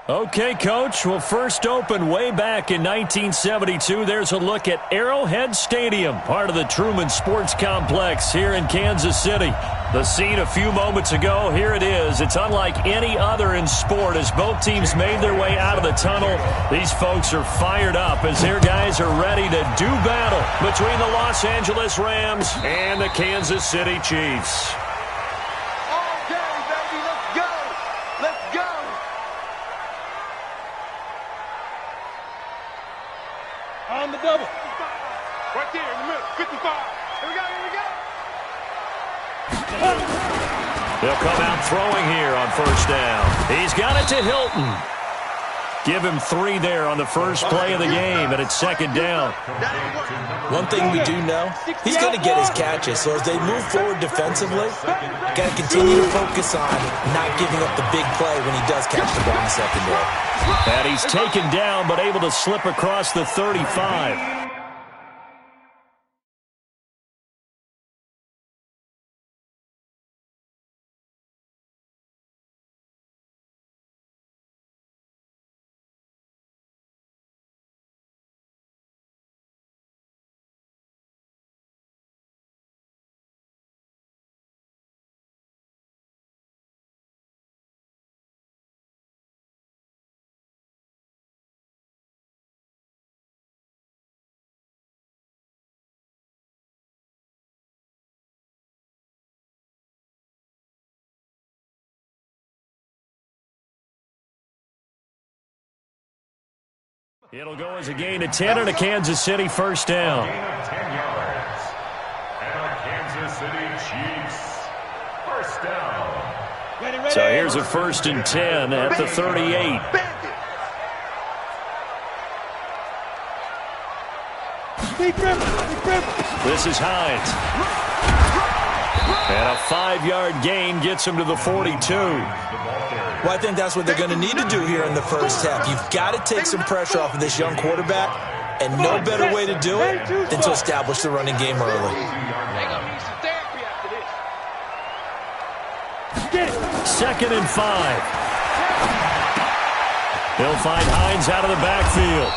Okay, Coach. Well, first opened way back in 1972. There's a look at Arrowhead Stadium, part of the Truman Sports Complex here in Kansas City. The scene a few moments ago, here it is. It's unlike any other in sport as both teams made their way out of the tunnel. These folks are fired up as their guys are ready to do battle between the Los Angeles Rams and the Kansas City Chiefs. On the double. Right there in the middle. 55. Here we go, here we go. They'll come out throwing here on first down. He's got it to Hilton. Give him 3 there on the first play of the game, and it's second down. One thing we do know, he's going to get his catches. So as they move forward defensively, got to continue to focus on not giving up the big play when he does catch the ball in the secondary. And he's taken down, but able to slip across the 35. It'll go as a gain of 10 and a Kansas City first down. Gain of 10 yards. And a Kansas City Chiefs first down. So here's a first and 10 at the 38. This is Hines. And a 5-yard gain gets him to the 42. Well, I think that's what they're going to need to do here in the first half. You've got to take some pressure off of this young quarterback, and no better way to do it than to establish the running game early. Second and 5. He'll find Hines out of the backfield.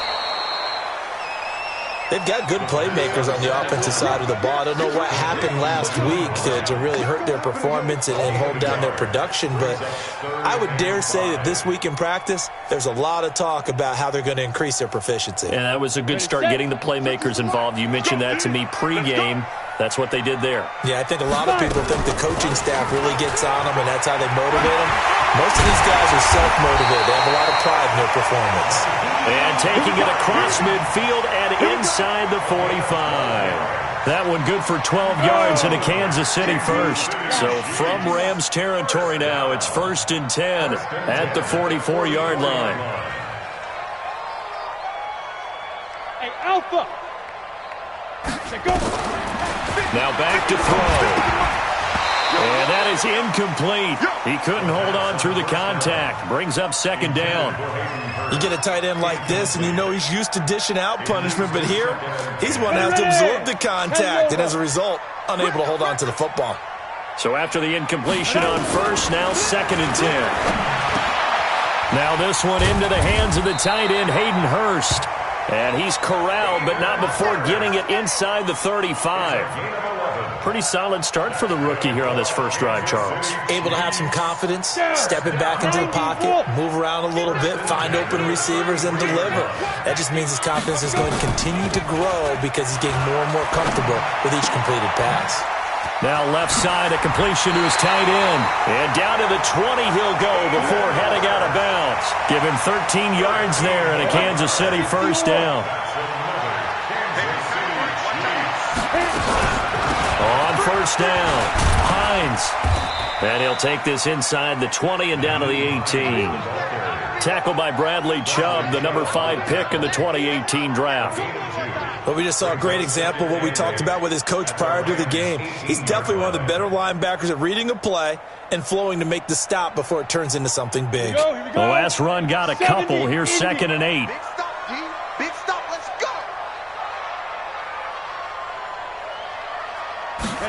They've got good playmakers on the offensive side of the ball. I don't know what happened last week to really hurt their performance and hold down their production, but I would dare say that this week in practice, there's a lot of talk about how they're going to increase their proficiency. And that was a good start getting the playmakers involved. You mentioned that to me pregame. That's what they did there. Yeah, I think a lot of people think the coaching staff really gets on them, and that's how they motivate them. Most of these guys are self-motivated. They have a lot of pride in their performance. And taking it across midfield and inside the 45. That one good for 12 yards and a Kansas City first. So from Rams territory now, it's first and 10 at the 44-yard line. Hey, Alpha. Go. Now back to throw. And that is incomplete. He couldn't hold on through the contact. Brings up second down. You get a tight end like this, and you know he's used to dishing out punishment, but here, he's one that has to absorb the contact, and as a result, unable to hold on to the football. So after the incompletion on first, now second and 10. Now this one into the hands of the tight end, Hayden Hurst. And he's corralled, but not before getting it inside the 35. Pretty solid start for the rookie here on this first drive, Charles. Able to have some confidence, stepping back into the pocket, move around a little bit, find open receivers, and deliver. That just means his confidence is going to continue to grow because he's getting more and more comfortable with each completed pass. Now left side, a completion to his tight end. And down to the 20 he'll go before heading out of bounds. Give him 13 yards there and a Kansas City first down. On first down, Hines. And he'll take this inside the 20 and down to the 18. Tackled by Bradley Chubb, the number 5 pick in the 2018 draft. Well, we just saw a great example of what we talked about with his coach prior to the game. He's definitely one of the better linebackers at reading a play and flowing to make the stop before it turns into something big. Here we go. The last run got a couple. Here's second and 8. Big stop, D. Big stop. Let's go.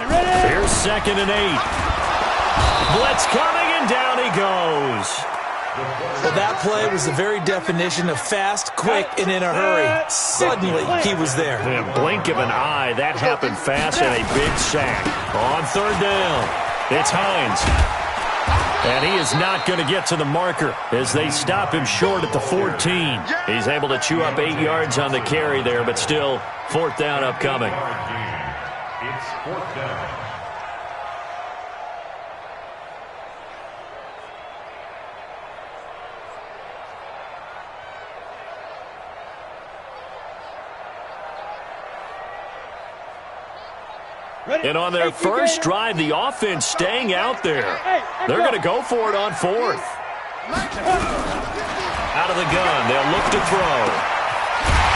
Ready. Here's second and 8. Blitz coming, and down he goes. Well, that play was the very definition of fast, quick, and in a hurry. Suddenly, he was there. In a blink of an eye, that happened fast and a big sack. On third down, it's Hines. And he is not going to get to the marker as they stop him short at the 14. He's able to chew up 8 yards on the carry there, but still, fourth down upcoming. It's fourth down. And on their first drive, the offense staying out there. They're going to go for it on fourth. Out of the gun, they'll look to throw.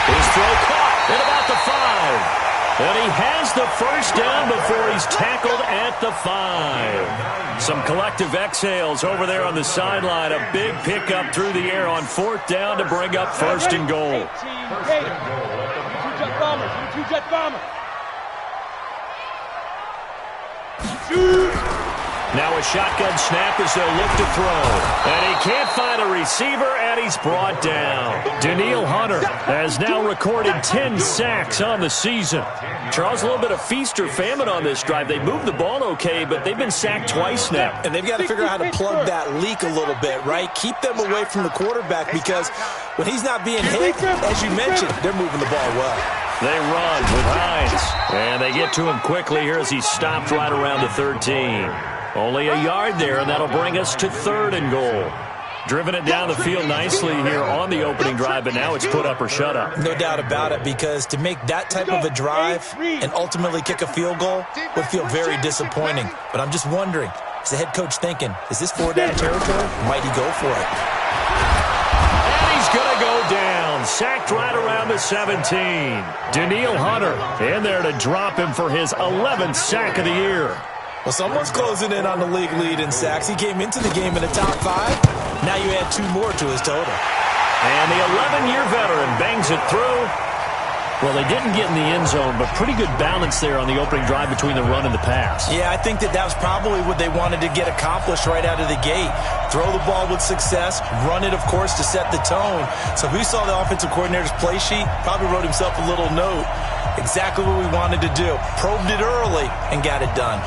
His throw caught at about the 5. And he has the first down before he's tackled at the 5. Some collective exhales over there on the sideline. A big pickup through the air on fourth down to bring up first and goal. Two-jet bombers. Now a shotgun snap as they'll look to throw. And he can't find a receiver, and he's brought down. Danielle Hunter has now recorded 10 sacks on the season. Charles, a little bit of feast or famine on this drive. They moved the ball okay, but they've been sacked twice now. And they've got to figure out how to plug that leak a little bit, right? Keep them away from the quarterback because when he's not being hit, as you mentioned, they're moving the ball well. They run with Hines, and they get to him quickly here as he's stopped right around the 13. Only a yard there, and that'll bring us to third and goal. Driven it down the field nicely here on the opening drive, but now it's put up or shut up. No doubt about it, because to make that type of a drive and ultimately kick a field goal would feel very disappointing. But I'm just wondering, is the head coach thinking, is this 4-down territory? Might he go for it? And he's going to go down. Sacked right around the 17. Danielle Hunter in there to drop him for his 11th sack of the year. Well, someone's closing in on the league lead in sacks. He came into the game in the top 5. Now you add 2 more to his total. And the 11-year veteran bangs it through. Well, they didn't get in the end zone, but pretty good balance there on the opening drive between the run and the pass. Yeah, I think that was probably what they wanted to get accomplished right out of the gate. Throw the ball with success, run it, of course, to set the tone. So who saw the offensive coordinator's play sheet probably wrote himself a little note. Exactly what we wanted to do. Probed it early and got it done.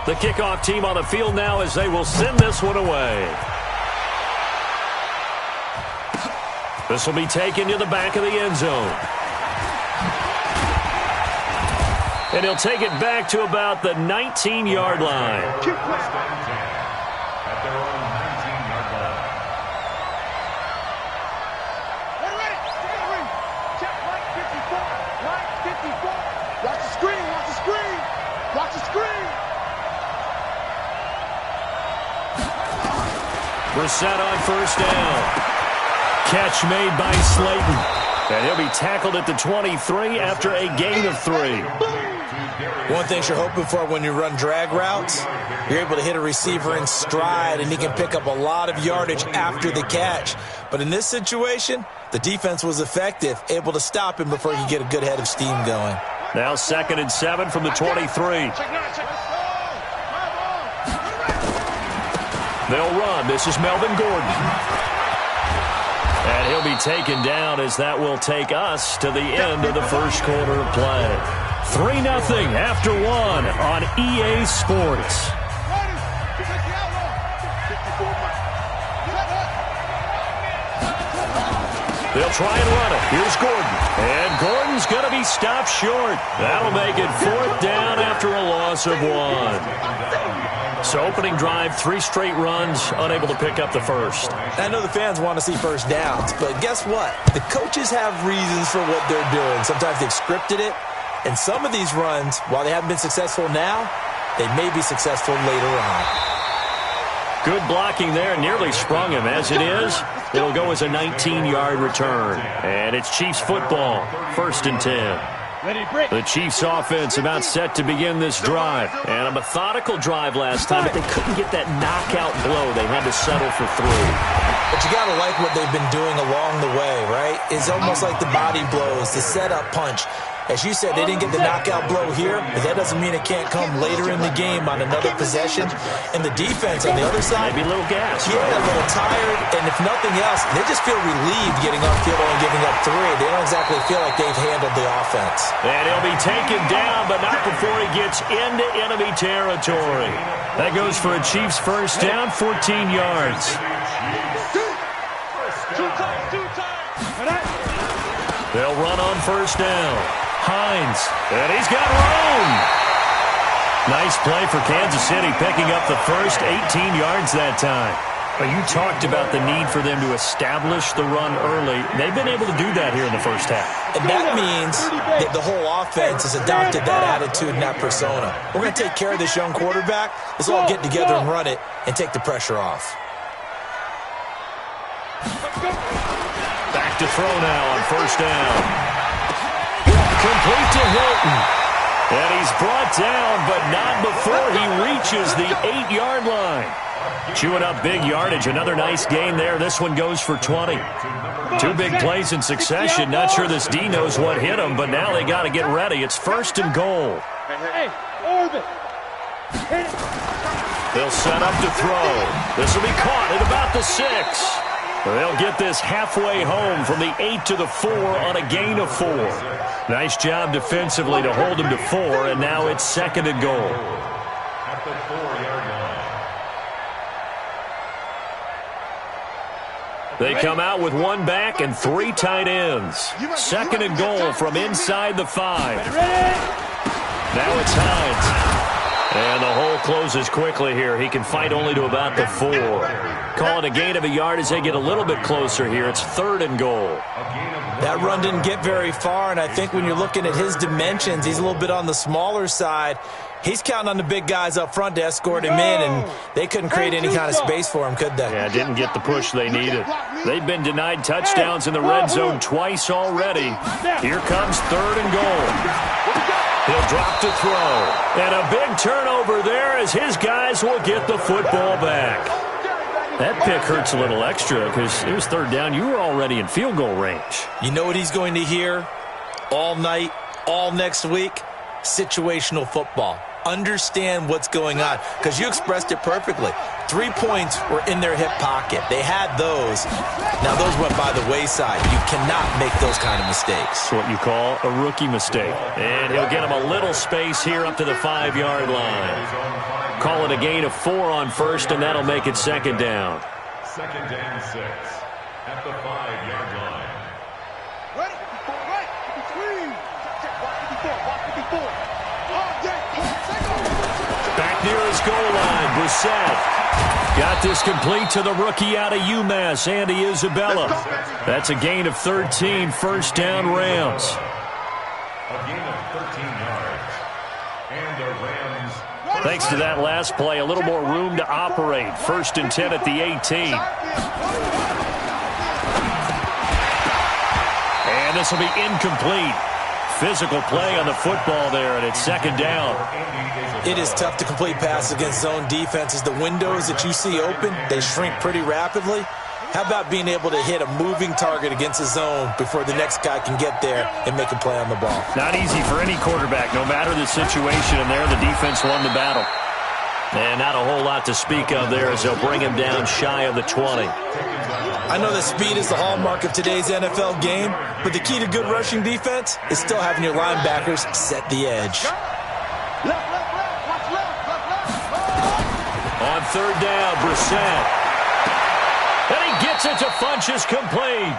The kickoff team on the field now as they will send this one away. This will be taken to the back of the end zone. And he'll take it back to about the 19-yard line. At their own 19-yard line. Ready? Check line 54. Line 54. Watch the screen. Watch the screen. Watch the screen. We're set on first down. Catch made by Slayton. And he'll be tackled at the 23 after a gain of 3. One thing you're hoping for when you run drag routes, you're able to hit a receiver in stride, and he can pick up a lot of yardage after the catch. But in this situation, the defense was effective, able to stop him before he could get a good head of steam going. Now 2nd and 7 from the 23. They'll run. This is Melvin Gordon. And he'll be taken down as that will take us to the end of the first quarter of play. 3-0 after 1 on EA Sports. They'll try and run it. Here's Gordon. And Gordon's going to be stopped short. That'll make it 4th down after a loss of 1. So opening drive, 3 straight runs, unable to pick up the first. I know the fans want to see first downs, but guess what? The coaches have reasons for what they're doing. Sometimes they've scripted it, and some of these runs, while they haven't been successful now, they may be successful later on. Good blocking there, nearly sprung him. As it is, it'll go as a 19-yard return. And it's Chiefs football, 1st and 10. The Chiefs offense about set to begin this drive. And a methodical drive last time, but they couldn't get that knockout blow. They had to settle for 3. But you got to like what they've been doing along the way, right? It's almost like the body blows, the setup punch. As you said, they didn't get the knockout blow here, but that doesn't mean it can't come later in the game on another possession. And the defense on the other side, maybe a little gas, yeah, right? a little tired. And if nothing else, they just feel relieved getting upfield and giving up 3. They don't exactly feel like they've handled the offense. And he'll be taken down, but not before he gets into enemy territory. That goes for a Chiefs first down, 14 yards. They'll run on first down. Hines, and he's got room. Nice play for Kansas City, picking up the first 18 yards that time. But you talked about the need for them to establish the run early. They've been able to do that here in the first half. And that means that the whole offense has adopted that attitude and that persona. We're going to take care of this young quarterback. Let's all get together and run it and take the pressure off. Back to throw now on first down. Complete to Hilton. And he's brought down, but not before he reaches the 8-yard line. Chewing up big yardage. Another nice gain there. This one goes for 20. 2 big plays in succession. Not sure this D knows what hit him, but now they got to get ready. It's first and goal. They'll set up to throw. This will be caught at about the 6. They'll get this halfway home from the 8 to the 4 on a gain of 4. Nice job defensively to hold him to 4, and now it's second and goal. At the 4-yard line. They come out with 1 back and 3 tight ends. Second and goal from inside the 5. Now it's Hines. And the hole closes quickly here. He can fight only to about the 4. Call it a gain of a yard as they get a little bit closer here. It's third and goal. That run didn't get very far, and I think when you're looking at his dimensions, he's a little bit on the smaller side. He's counting on the big guys up front to escort him in, and they couldn't create any kind of space for him, could they? Yeah, didn't get the push they needed. They've been denied touchdowns in the red zone twice already. Here comes third and goal. He'll drop to throw. And a big turnover there as his guys will get the football back. That pick hurts a little extra because it was third down. You were already in field goal range. You know what he's going to hear all night, all next week? Situational football. Understand what's going on, because you expressed it perfectly. 3 points were in their hip pocket. They had those. Now, those went by the wayside. You cannot make those kind of mistakes. It's what you call a rookie mistake. And he'll get him a little space here up to the 5-yard line. Call it a gain of 4 on first, and that'll make it second down. Second and 6 at the 5-yard line. Ready? Right. Between. Check. Watch 54. Back near his goal line, Brissett. Got this complete to the rookie out of UMass, Andy Isabella. That's a gain of 13, first down Rams. A gain of 13 yards. And the Rams. Thanks to that last play, a little more room to operate. First and 10 at the 18. And this will be incomplete. Physical play on the football there, and it's second down. It is tough to complete passes against zone defenses. The windows that you see open, they shrink pretty rapidly. How about being able to hit a moving target against a zone before the next guy can get there and make a play on the ball? Not easy for any quarterback, no matter the situation, and there the defense won the battle. And not a whole lot to speak of there as they'll bring him down shy of the 20. I know that speed is the hallmark of today's NFL game, but the key to good rushing defense is still having your linebackers set the edge. On third down, Brissett. And he gets it to Funchess complete.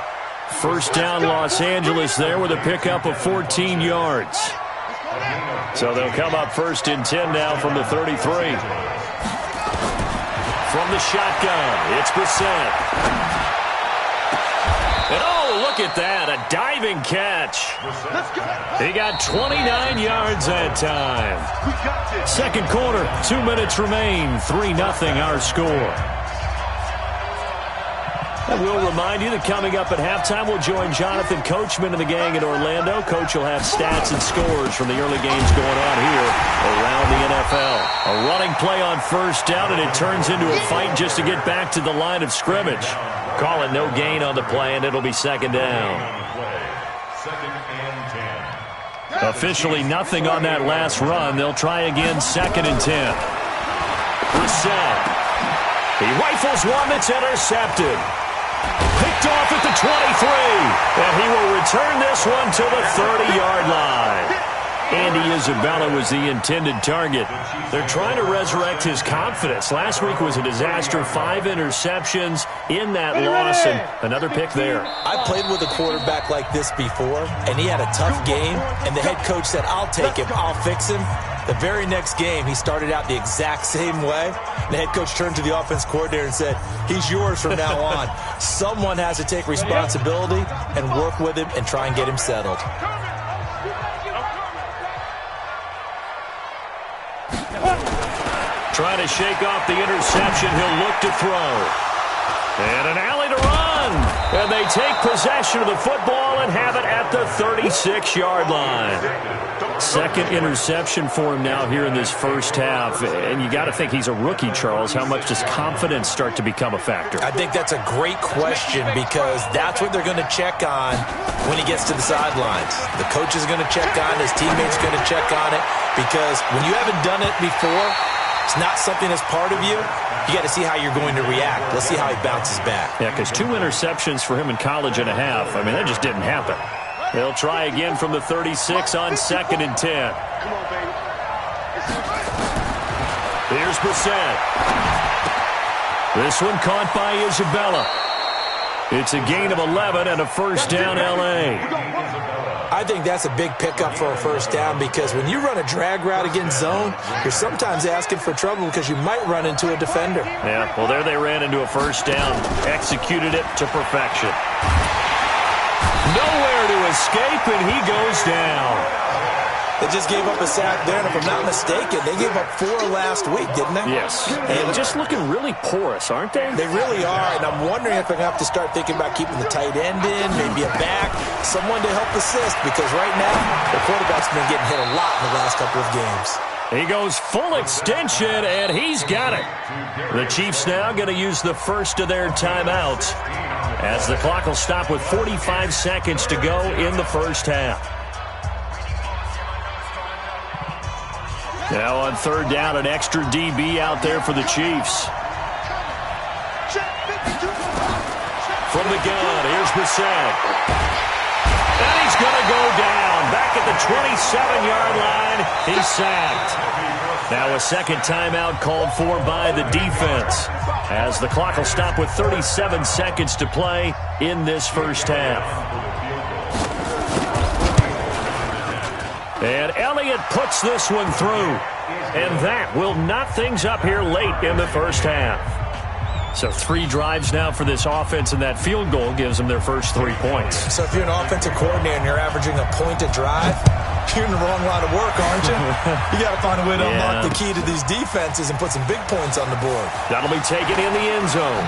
First down, Los Angeles there with a pickup of 14 yards. So they'll come up first and 10 now from the 33. From the shotgun, it's Brissett. And oh, look at that, a diving catch. He got 29 yards that time. Second quarter, 2 minutes remain, 3-0 our score. And we'll remind you that coming up at halftime, we'll join Jonathan Coachman and the gang in Orlando. Coach will have stats and scores from the early games going on here around the NFL. A running play on first down, and it turns into a fight just to get back to the line of scrimmage. Call it no gain on the play, and it'll be second down. Second and 10. Officially nothing on that last run. They'll try again, second and 10. Brissett. He rifles one that's intercepted. Picked off at the 23. And he will return this one to the 30-yard line. Andy Isabella was the intended target. They're trying to resurrect his confidence. Last week was a disaster. 5 interceptions in that loss, and another pick there. I played with a quarterback like this before, and he had a tough game, and the head coach said, I'll take him, I'll fix him. The very next game, he started out the exact same way. The head coach turned to the offense coordinator and said, he's yours from now on. Someone has to take responsibility and work with him and try and get him settled. Trying to shake off the interception. He'll look to throw. And an alley to run. And they take possession of the football and have it at the 36-yard line. Second interception for him now here in this first half. And you got to think he's a rookie, Charles. How much does confidence start to become a factor? I think that's a great question because that's what they're going to check on when he gets to the sidelines. The coach is going to check on, his teammates are going to check on it, because when you haven't done it before, it's not something that's part of you. You got to see how you're going to react. Let's see how he bounces back. Yeah, because 2 interceptions for him in college and a half. I mean, that just didn't happen. They'll try again from the 36 on second and 10. Here's Brissett. This one caught by Isabella. It's a gain of 11 and a first down, L.A. I think that's a big pickup for a first down because when you run a drag route against zone, you're sometimes asking for trouble because you might run into a defender. Yeah, well, there they ran into a first down. Executed it to perfection. Nowhere to escape, and he goes down. They just gave up a sack there, and if I'm not mistaken, they gave up 4 last week, didn't they? Yes. And just looking really porous, aren't they? They really are, and I'm wondering if they're going to have to start thinking about keeping the tight end in, maybe a back, someone to help assist, because right now, the quarterback's been getting hit a lot in the last couple of games. He goes full extension, and he's got it. The Chiefs now going to use the first of their timeouts as the clock will stop with 45 seconds to go in the first half. Now on third down, an extra DB out there for the Chiefs. From the gun, here's Brissett. And he's going to go down. Back at the 27-yard line, he's sacked. Now a second timeout called for by the defense, as the clock will stop with 37 seconds to play in this first half. And Elliott puts this one through. And that will knot things up here late in the first half. So 3 drives now for this offense, and that field goal gives them their first 3 points. So if you're an offensive coordinator and you're averaging a point a drive, you're in the wrong line of work, aren't you? You got to find a way to unlock the key to these defenses and put some big points on the board. That'll be taken in the end zone.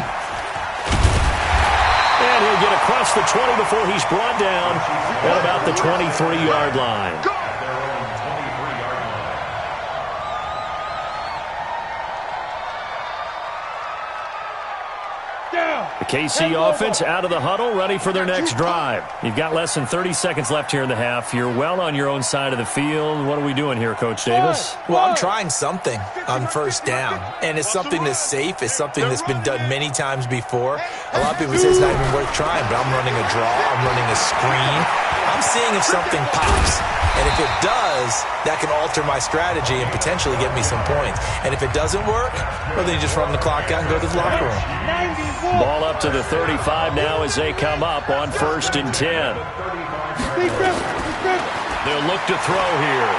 And he'll get across the 20 before he's brought down at about the 23-yard line. The KC offense out of the huddle, ready for their next drive. You've got less than 30 seconds left here in the half. You're well on your own side of the field. What are we doing here, Coach Davis? Well, I'm trying something on first down, and it's something that's safe. It's something that's been done many times before. A lot of people say it's not even worth trying, but I'm running a draw. I'm running a screen. I'm seeing if something pops. And if it does, that can alter my strategy and potentially get me some points. And if it doesn't work, well, then you just run the clock out and go to the locker room. Ball up to the 35 now as they come up on first and 10. They'll look to throw here.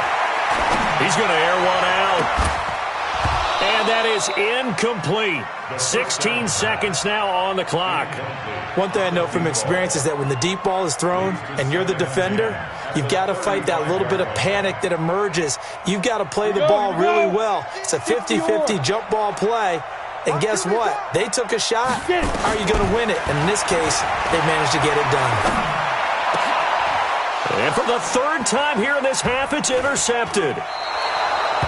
He's going to air one out. And that is incomplete. 16 seconds now on the clock. One thing I know from experience is that when the deep ball is thrown and you're the defender, you've got to fight that little bit of panic that emerges. You've got to play the ball really well. It's a 50-50 jump ball play. And guess what? They took a shot. How are you going to win it? And in this case, they managed to get it done. And for the third time here in this half, it's intercepted.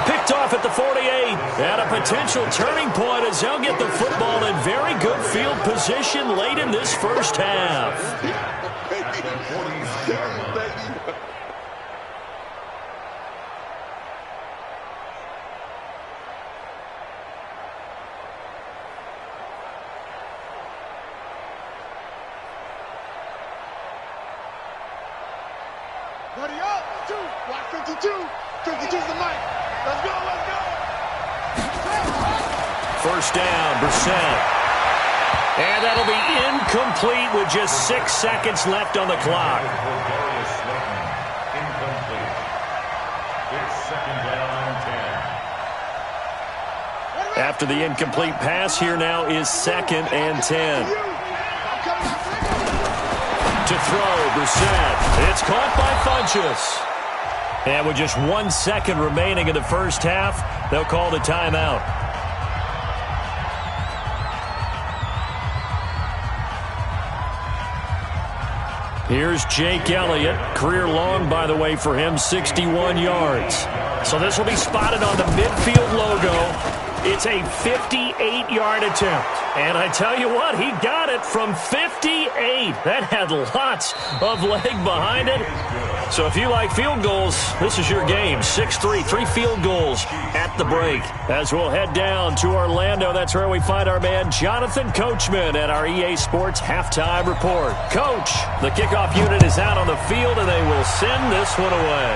Picked off at the 48. And a potential turning point as they'll get the football in very good field position late in this first half. Ready up, two, block 52. 52's the mic. Let's go, let's go. First down, Brissett. And that'll be incomplete with just 6 seconds left on the clock. Incomplete. It's second down and 10. After the incomplete pass, here now is 2nd and 10. To throw, Brissett. It's caught by Funchess. And with just 1 second remaining in the first half, they'll call the timeout. Here's Jake Elliott. Career long, by the way, for him, 61 yards. So this will be spotted on the midfield logo. It's a 58-yard attempt. And I tell you what, he got it from 58. That had lots of leg behind it. So if you like field goals, this is your game. 6-3, 3 field goals at the break. As we'll head down to Orlando, that's where we find our man Jonathan Coachman at our EA Sports Halftime Report. Coach, the kickoff unit is out on the field, and they will send this one away.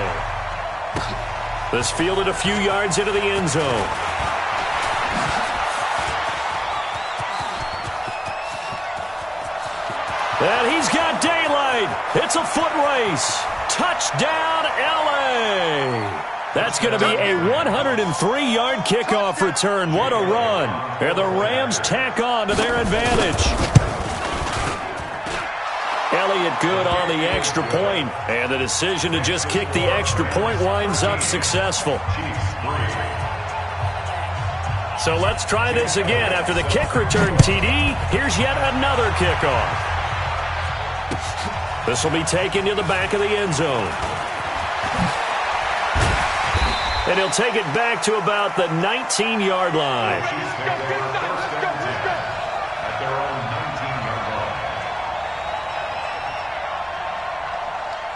This fielded a few yards into the end zone. And he's got daylight. It's a foot race. Touchdown, L.A. That's going to be a 103-yard kickoff return. What a run. And the Rams tack on to their advantage. Elliott good on the extra point. And the decision to just kick the extra point winds up successful. So let's try this again. After the kick return, TD, here's yet another kickoff. This will be taken to the back of the end zone. And he'll take it back to about the 19-yard line.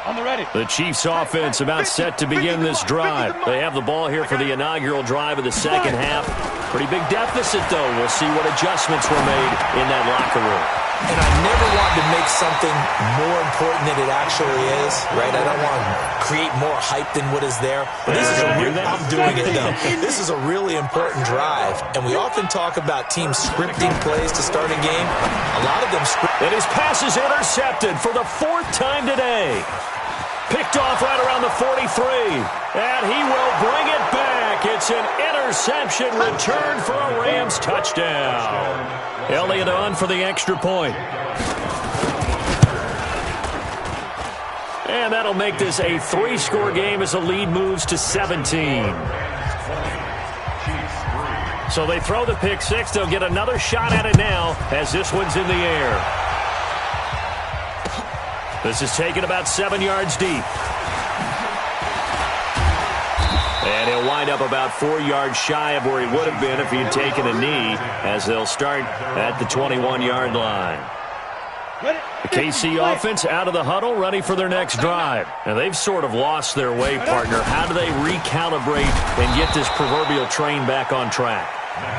On the ready. The Chiefs offense about set to begin this drive. They have the ball here for the inaugural drive of the second half. Pretty big deficit, though. We'll see what adjustments were made in that locker room. And I never want to make something more important than it actually is, right? I don't want to create more hype than what is there. But this is I'm doing it, though. This is a really important drive. And we often talk about teams scripting plays to start a game. A lot of them script. And his pass is intercepted for the 4th time today. Picked off right around the 43. And he will bring it back. It's an interception return for a Rams touchdown. Elliott on for the extra point. And that'll make this a 3-score game as the lead moves to 17. So they throw the pick six. They'll get another shot at it now as this one's in the air. This is taken about 7 yards deep. And he'll wind up about 4 yards shy of where he would have been if he had taken a knee, as they'll start at the 21-yard line. The KC offense out of the huddle, ready for their next drive. And they've sort of lost their way, partner. How do they recalibrate and get this proverbial train back on track?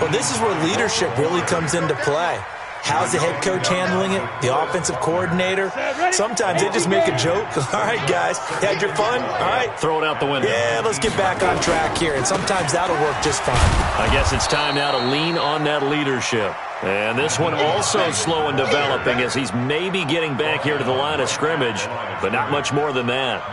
Well, this is where leadership really comes into play. How's the head coach handling it? The offensive coordinator? Sometimes they just make a joke. All right, guys, had your fun? All right. Throw it out the window. Yeah, let's get back on track here. And sometimes that'll work just fine. I guess it's time now to lean on that leadership. And this one also slow in developing as he's maybe getting back here to the line of scrimmage, but not much more than that.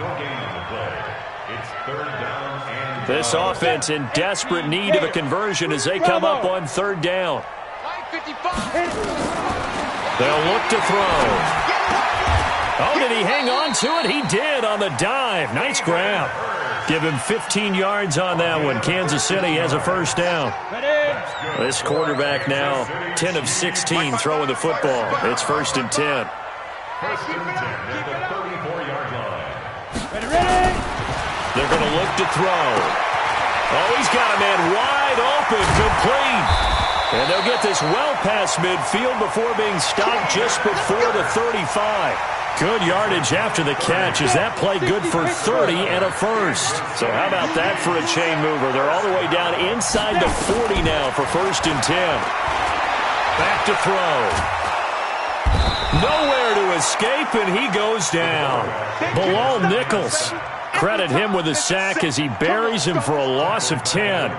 This offense in desperate need of a conversion as they come up on 3rd down. They'll look to throw. Oh, did he hang on to it? He did on the dive. Nice grab. Give him 15 yards on that one. Kansas City has a first down. This quarterback now 10 of 16 throwing the football. It's 1st and 10. First and 10 at the 34-yard line. They're going to look to throw. Oh, he's got a man wide open, complete. And they'll get this well past midfield before being stopped just before the 35. Good yardage after the catch. Is that play good for 30 and a first? So how about that for a chain mover? They're all the way down inside the 40 now for 1st and 10. Back to throw. Nowhere to escape, and he goes down. Bilal Nichols. Credit him with a sack as he buries him for a loss of 10.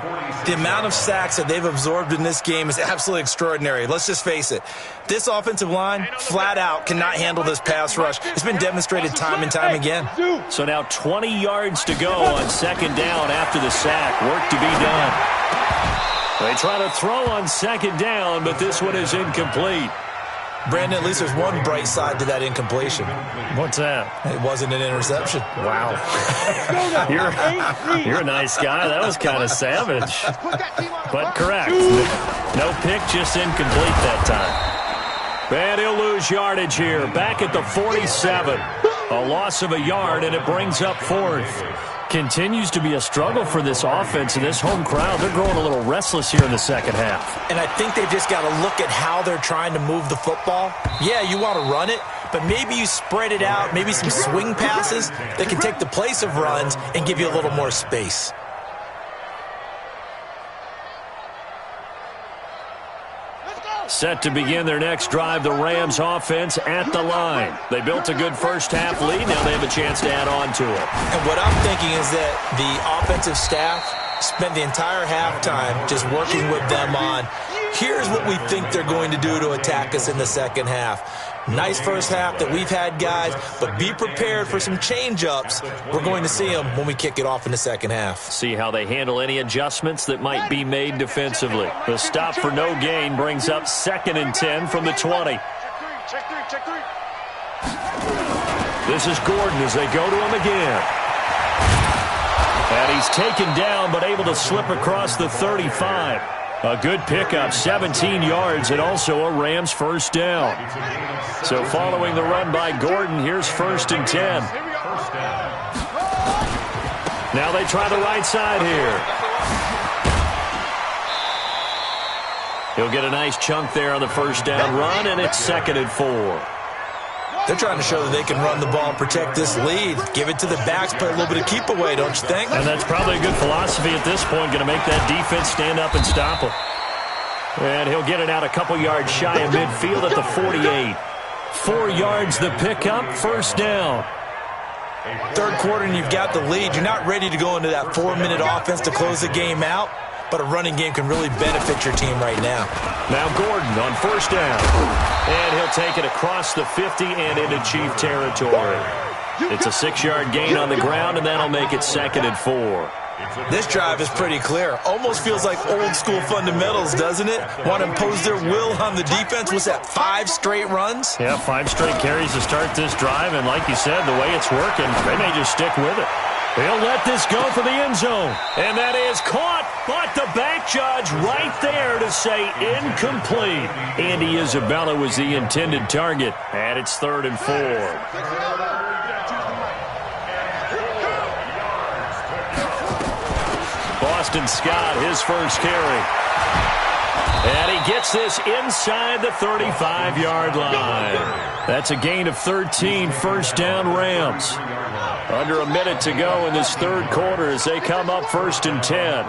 The amount of sacks that they've absorbed in this game is absolutely extraordinary. Let's just face it. This offensive line, flat out, cannot handle this pass rush. It's been demonstrated time and time again. So now 20 yards to go on 2nd down after the sack. Work to be done. They try to throw on 2nd down, but this one is incomplete. Brandon, at least there's one bright side to that incompletion. What's that? It wasn't an interception. Wow. You're a nice guy. That was kind of savage. But correct. No pick, just incomplete that time. And he'll lose yardage here. Back at the 47. A loss of a yard, and it brings up 4th. Continues to be a struggle for this offense and this home crowd. They're growing a little restless here in the 2nd half. And I think they've just got to look at how they're trying to move the football. Yeah, you want to run it, but maybe you spread it out, maybe some swing passes that can take the place of runs and give you a little more space. Set to begin their next drive, the Rams offense at the line. They built a good 1st half lead. Now they have a chance to add on to it. And what I'm thinking is that the offensive staff spent the entire halftime just working with them on, here's what we think they're going to do to attack us in the 2nd half. Nice 1st half that we've had, guys, but be prepared for some change-ups. We're going to see them when we kick it off in the 2nd half. See how they handle any adjustments that might be made defensively. The stop for no gain brings up 2nd and 10 from the 20. This is Gordon as they go to him again. And he's taken down but able to slip across the 35. A good pickup, 17 yards, and also a Rams 1st down. So following the run by Gordon, here's 1st and 10. Now they try the right side here. He'll get a nice chunk there on the 1st down run, and it's 2nd and 4. They're trying to show that they can run the ball and protect this lead. Give it to the backs, play a little bit of keep away, don't you think? And that's probably a good philosophy at this point, going to make that defense stand up and stop him. And he'll get it out a couple yards shy of midfield at the 48. 4 yards the pickup, 1st down. 3rd quarter and you've got the lead. You're not ready to go into that 4-minute offense to close the game out, but a running game can really benefit your team right now. Now Gordon on 1st down. And he'll take it across the 50 and into Chief territory. It's a 6-yard gain on the ground, and that'll make it 2nd and 4. This drive is pretty clear. Almost feels like old school fundamentals, doesn't it? Want to impose their will on the defense. What's that, 5 straight runs? Yeah, 5 straight carries to start this drive, and like you said, the way it's working, they may just stick with it. He'll let this go for the end zone. And that is caught, but the back judge right there to say incomplete. Andy Isabella was the intended target, and it's 3rd and 4. Boston Scott, his 1st carry. And he gets this inside the 35-yard line. That's a gain of 13, 1st down Rams. Under a minute to go in this 3rd quarter as they come up 1st and 10.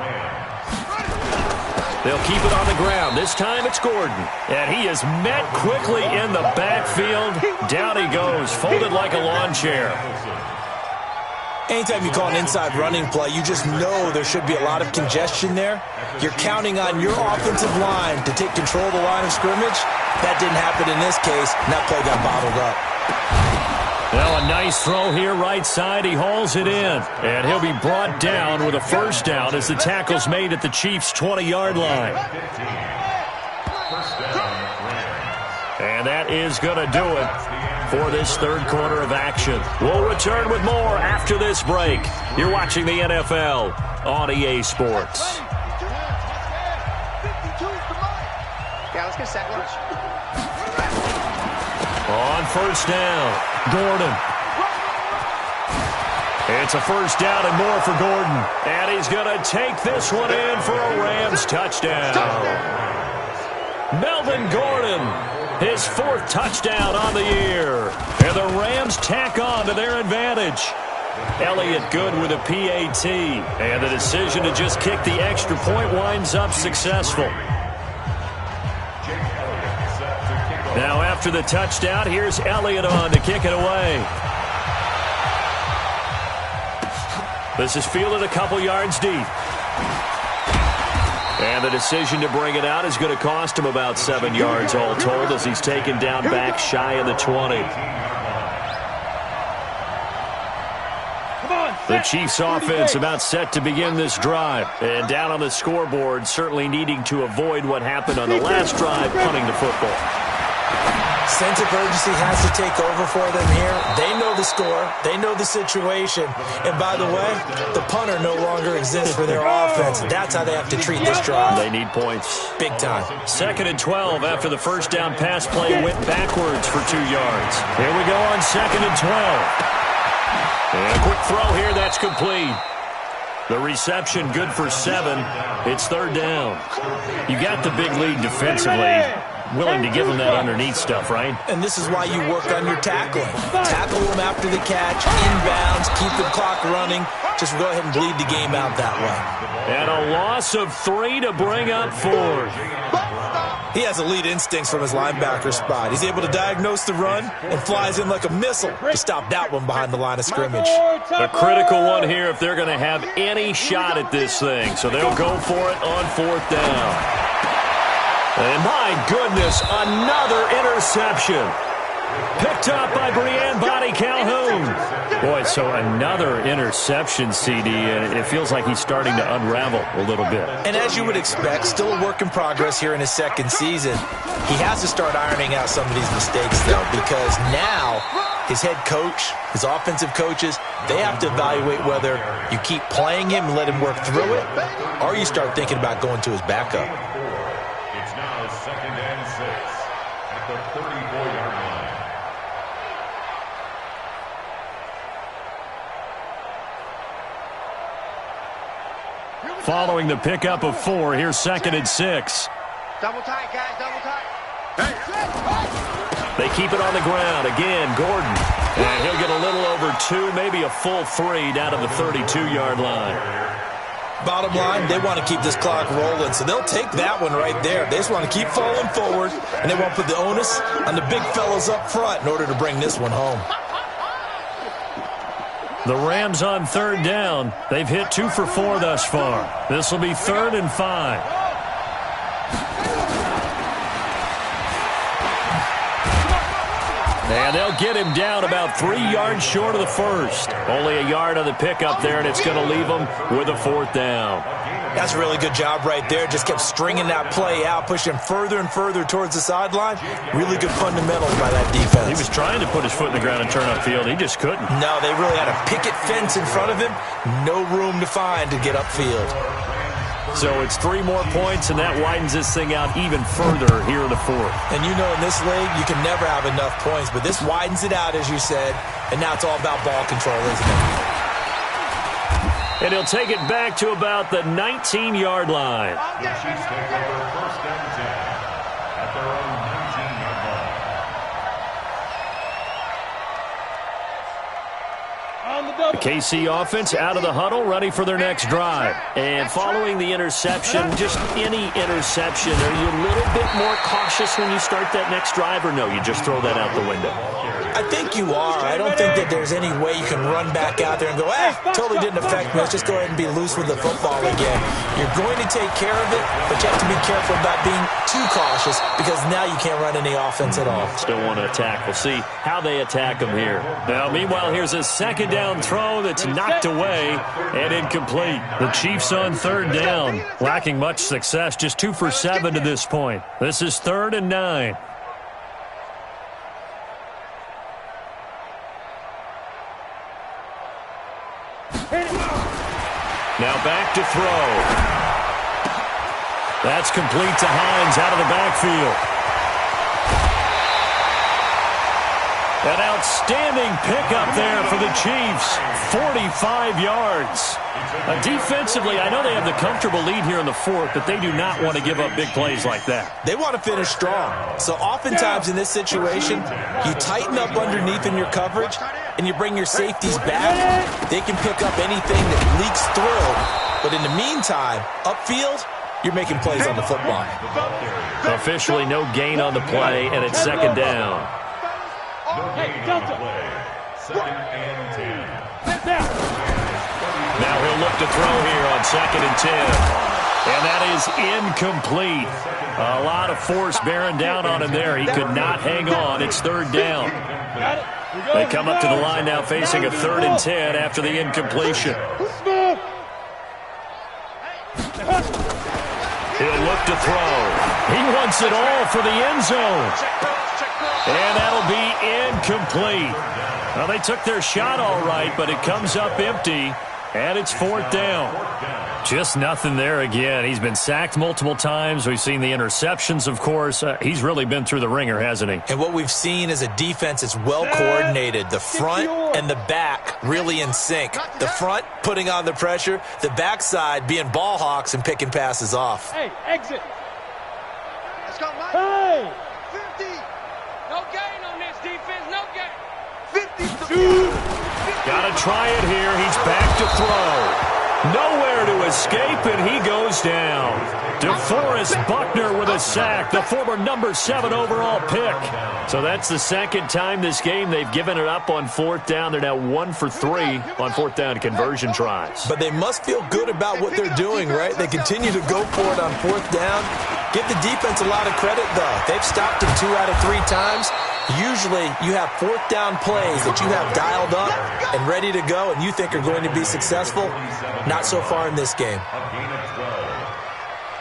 They'll keep it on the ground. This time it's Gordon. And he is met quickly in the backfield. Down he goes, folded like a lawn chair. Anytime you call an inside running play, you just know there should be a lot of congestion there. You're counting on your offensive line to take control of the line of scrimmage. That didn't happen in this case, and that play got bottled up. Well, a nice throw here right side. He hauls it in. And he'll be brought down with a 1st down as the tackle's made at the Chiefs' 20-yard line. And that is going to do it for this 3rd quarter of action. We'll return with more after this break. You're watching the NFL on EA Sports. Yeah, let's get a sack lunch. On 1st down, Gordon. It's a first down and more for Gordon. And he's going to take this one in for a Rams touchdown. Melvin Gordon, his 4th touchdown on the year. And the Rams tack on to their advantage. Elliott good with a PAT. And the decision to just kick the extra point winds up successful. Now after the touchdown, here's Elliott on to kick it away. This is fielded a couple yards deep. And the decision to bring it out is going to cost him about 7 yards all told as he's taken down back shy of the 20. The Chiefs offense about set to begin this drive. And down on the scoreboard, certainly needing to avoid what happened on the last drive, punting the football. Sense of urgency has to take over for them here. They know the score. They know the situation. And by the way, the punter no longer exists for their offense. That's how they have to treat this drive. They need points. Big time. 2nd and 12 after the first down pass play went backwards for 2 yards. Here we go on 2nd and 12. And a quick throw here, that's complete. The reception good for 7. It's 3rd down. You got the big lead defensively. Willing to give them that underneath stuff, right? And this is why you work on your tackling. Tackle them after the catch, inbounds, keep the clock running. Just go ahead and bleed the game out that way. And a loss of 3 to bring up 4th. He has elite instincts from his linebacker spot. He's able to diagnose the run and flies in like a missile to stop that one behind the line of scrimmage. A critical one here if they're going to have any shot at this thing. So they'll go for it on 4th down. And my goodness, another interception. Picked up by Brianne Bonnie Calhoun. Boy, so another interception, CD, and it feels like he's starting to unravel a little bit. And as you would expect, still a work in progress here in his 2nd season. He has to start ironing out some of these mistakes, though, because now his head coach, his offensive coaches, they have to evaluate whether you keep playing him and let him work through it, or you start thinking about going to his backup. It's now 2nd and 6 at the 34-yard line. Following the pickup of 4, here's 2nd and 6. Double tight, guys, double tight. They keep it on the ground. Again, Gordon. And he'll get a little over 2, maybe a full 3 down to the 32-yard line. Bottom line, they want to keep this clock rolling, so they'll take that one right there. They just want to keep falling forward, and they won't put the onus on the big fellas up front in order to bring this one home. The Rams on 3rd down. They've hit 2 for 4 thus far. This will be 3rd and 5. And they'll get him down about 3 yards short of the first. Only a yard on the pickup there, and it's going to leave them with a 4th down. That's a really good job right there. Just kept stringing that play out, pushing him further and further towards the sideline. Really good fundamentals by that defense. He was trying to put his foot in the ground and turn upfield. He just couldn't. No, they really had a picket fence in front of him. No room to find to get upfield. So it's 3 more points, and that widens this thing out even further here in the 4th. And you know in this league, you can never have enough points, but this widens it out, as you said, and now it's all about ball control, isn't it? And he'll take it back to about the 19-yard line. The Chiefs take over 1st and 10 at their own 19-yard line. The KC offense out of the huddle, ready for their next drive. And following the interception, just any interception, are you a little bit more cautious when you start that next drive, or no, you just throw that out the window? I think you are. I don't think that there's any way you can run back out there and go, totally didn't affect me. Let's just go ahead and be loose with the football again. You're going to take care of it, but you have to be careful about being too cautious because now you can't run any offense at all. Still want to attack. We'll see how they attack them here. Now, meanwhile, here's a 2nd down throw that's knocked away and incomplete. The Chiefs on 3rd down, lacking much success, just 2 for 7 to this point. This is 3rd and 9. Now back to throw. That's complete to Hines out of the backfield. An outstanding pickup there for the Chiefs. 45 yards. Defensively, I know they have the comfortable lead here in the fourth, but they do not want to give up big plays like that. They want to finish strong. So oftentimes in this situation, you tighten up underneath in your coverage, and you bring your safeties back. They can pick up anything that leaks through. But in the meantime, upfield, you're making plays on the football. Officially no gain on the play, and it's second down. Now he'll look to throw here on 2nd and 10. And that is incomplete. A lot of force bearing down on him there. He could not hang on. It's 3rd down. They come up to the line now facing a 3rd and 10 after the incompletion. He'll look to throw. He wants it all for the end zone. And that'll be incomplete. Well, they took their shot all right, but it comes up empty, and it's 4th down. Just nothing there again. He's been sacked multiple times. We've seen the interceptions, of course. He's really been through the ringer, hasn't he? And what we've seen is a defense that's well-coordinated. The front and the back really in sync. The front putting on the pressure. The backside being ball hawks and picking passes off. Hey, exit. Let's go, Mike. Hey. 50. No gain on this defense. No gain. 52. Got to try it here. He's back to throw. Nowhere to escape, and he goes down. DeForest Buckner with a sack, the former number 7 overall pick. So that's the second time this game they've given it up on 4th down. They're now 1 for 3 on 4th down conversion tries. But they must feel good about what they're doing, right? They continue to go for it on 4th down. Give the defense a lot of credit, though. They've stopped him 2 out of 3 times. Usually you have 4th down plays that you have dialed up and ready to go and you think are going to be successful. Not so far in this game. A gain of 12.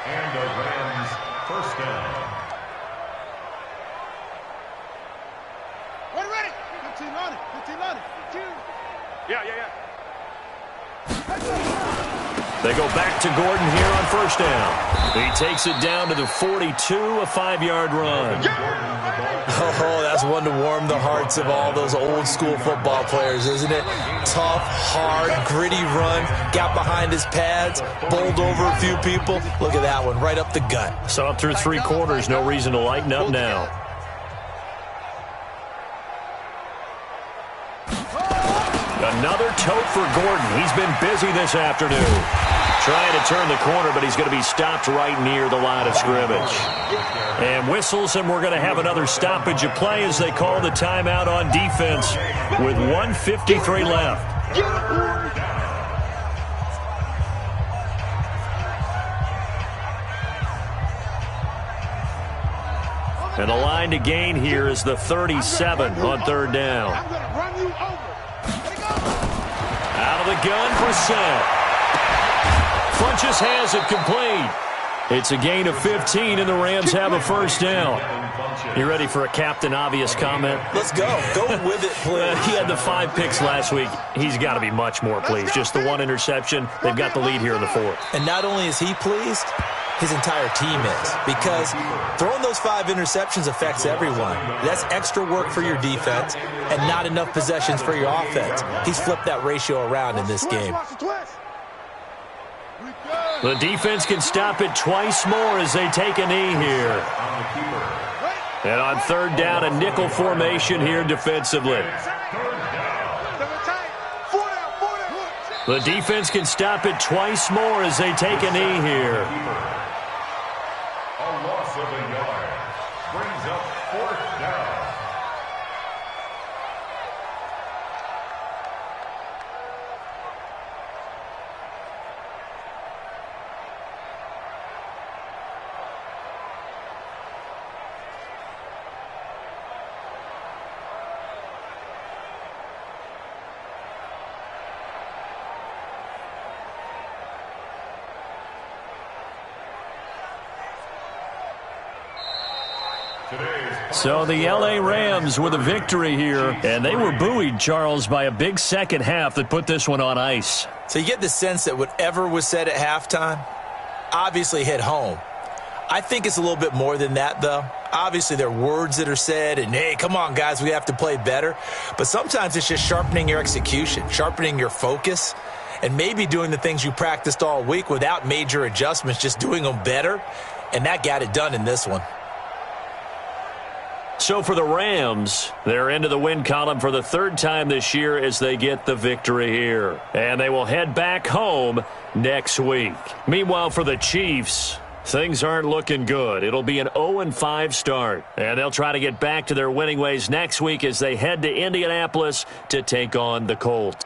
And the Rams, 1st down. We're ready. 15 on it. 15 on it. 2. Yeah. They go back to Gordon here on 1st down. He takes it down to the 42, a 5-yard run. Oh, that's one to warm the hearts of all those old school football players, isn't it? Tough, hard, gritty run. Got behind his pads, bowled over a few people. Look at that one, right up the gut. Saw it through 3 quarters. No reason to lighten up now. Another tote for Gordon. He's been busy this afternoon. Trying to turn the corner, but he's going to be stopped right near the line of scrimmage. And whistles, and we're going to have another stoppage of play as they call the timeout on defense with 1:53 left. And the line to gain here is the 37 on 3rd down. I'm going to run you over. Out of the gun for Seth. Funches has it complete. It's a gain of 15, and the Rams have a 1st down. You ready for a Captain Obvious comment? Let's go. Go with it, please. He had the 5 picks last week. He's got to be much more pleased. Just the 1 interception. They've got the lead here in the 4th. And not only is he pleased, his entire team is. Because throwing those 5 interceptions affects everyone. That's extra work for your defense and not enough possessions for your offense. He's flipped that ratio around in this game. The defense can stop it twice more as they take a knee here. And on 3rd down, a nickel formation here defensively. The defense can stop it twice more as they take a knee here. A loss of a yard. Brings up 4th down. So the L.A. Rams with a victory here, and they were buoyed, Charles, by a big second half that put this one on ice. So you get the sense that whatever was said at halftime obviously hit home. I think it's a little bit more than that, though. Obviously, there are words that are said, and, hey, come on, guys, we have to play better. But sometimes it's just sharpening your execution, sharpening your focus, and maybe doing the things you practiced all week without major adjustments, just doing them better. And that got it done in this one. So for the Rams, they're into the win column for the third time this year as they get the victory here. And they will head back home next week. Meanwhile, for the Chiefs, things aren't looking good. It'll be an 0-5 start. And they'll try to get back to their winning ways next week as they head to Indianapolis to take on the Colts.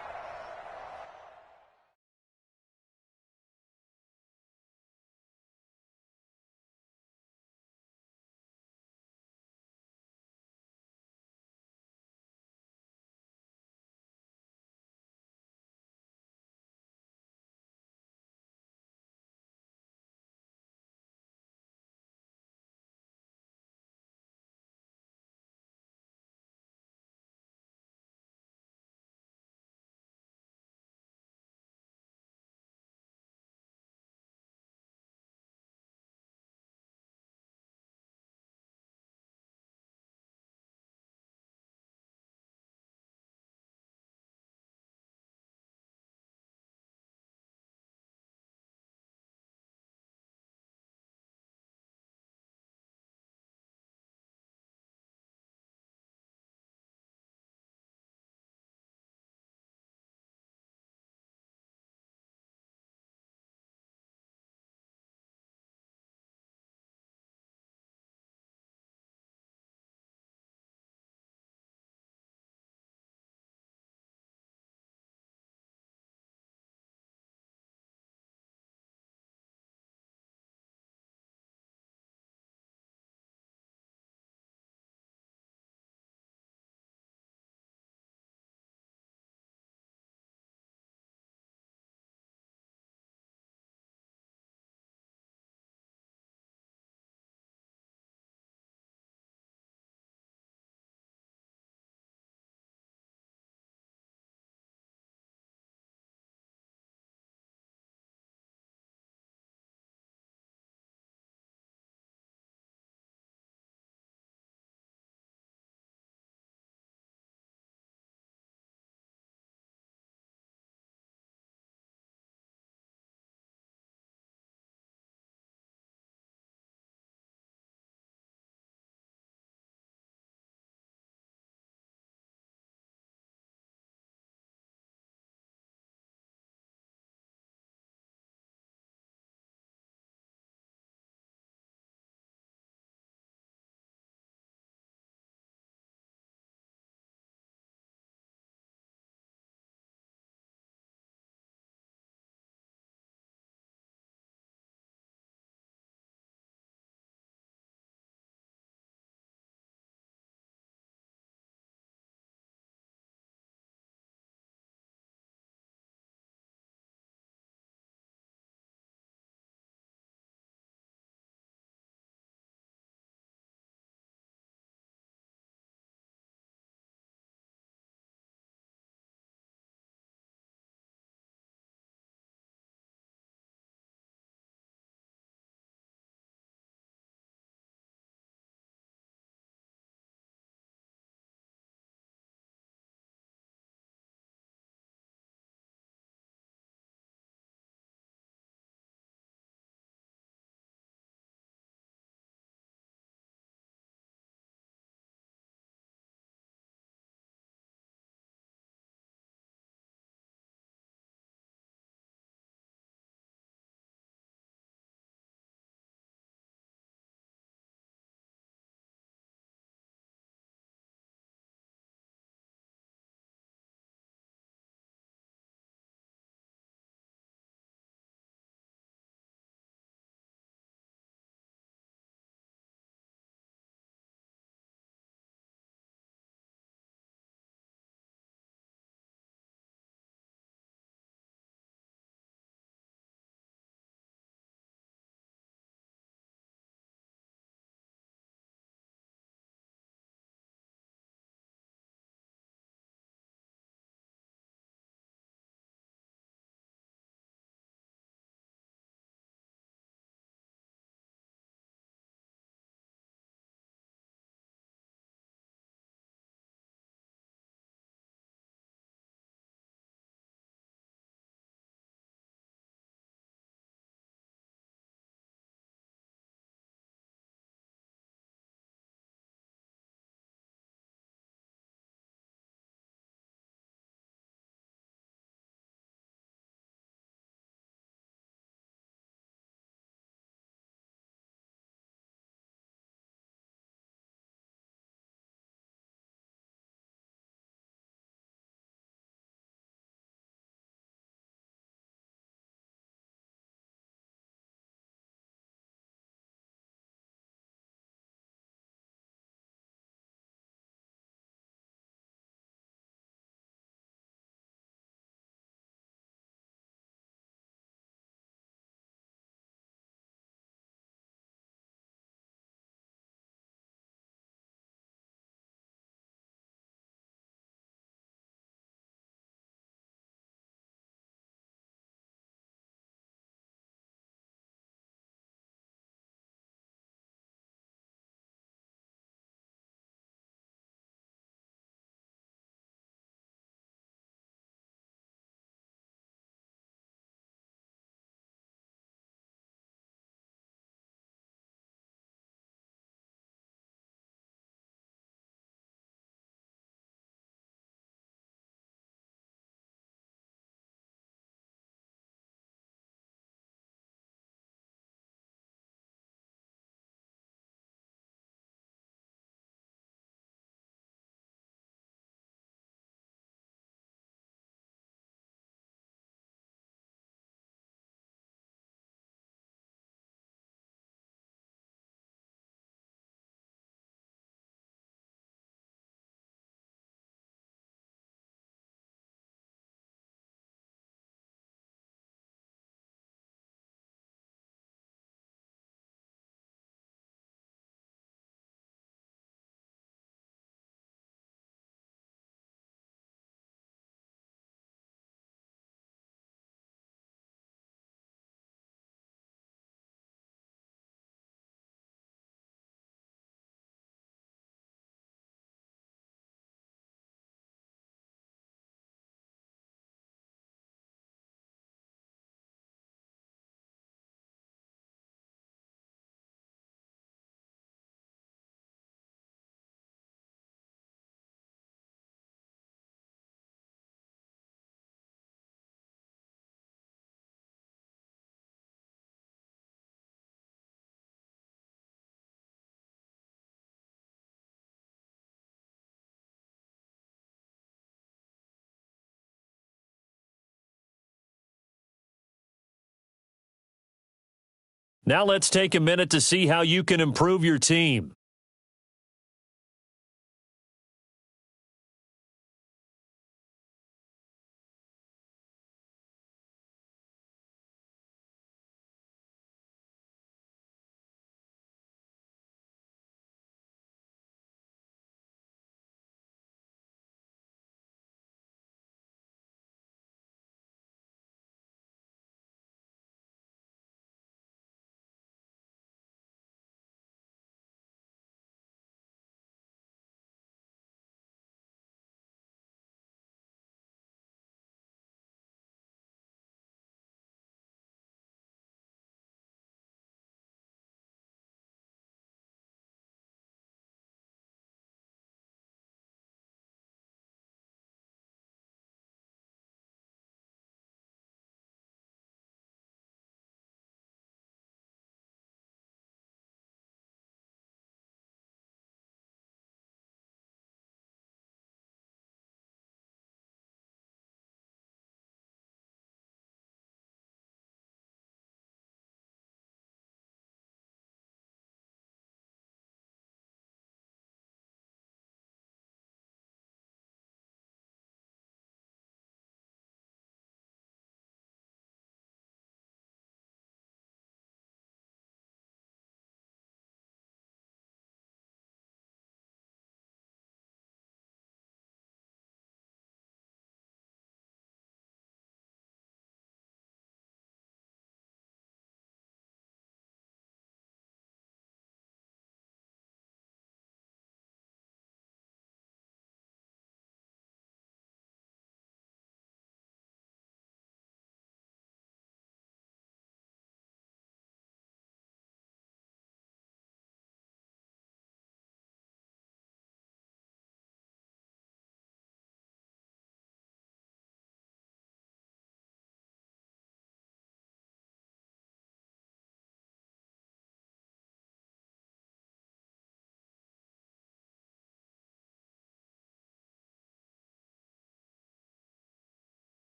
Now let's take a minute to see how you can improve your team.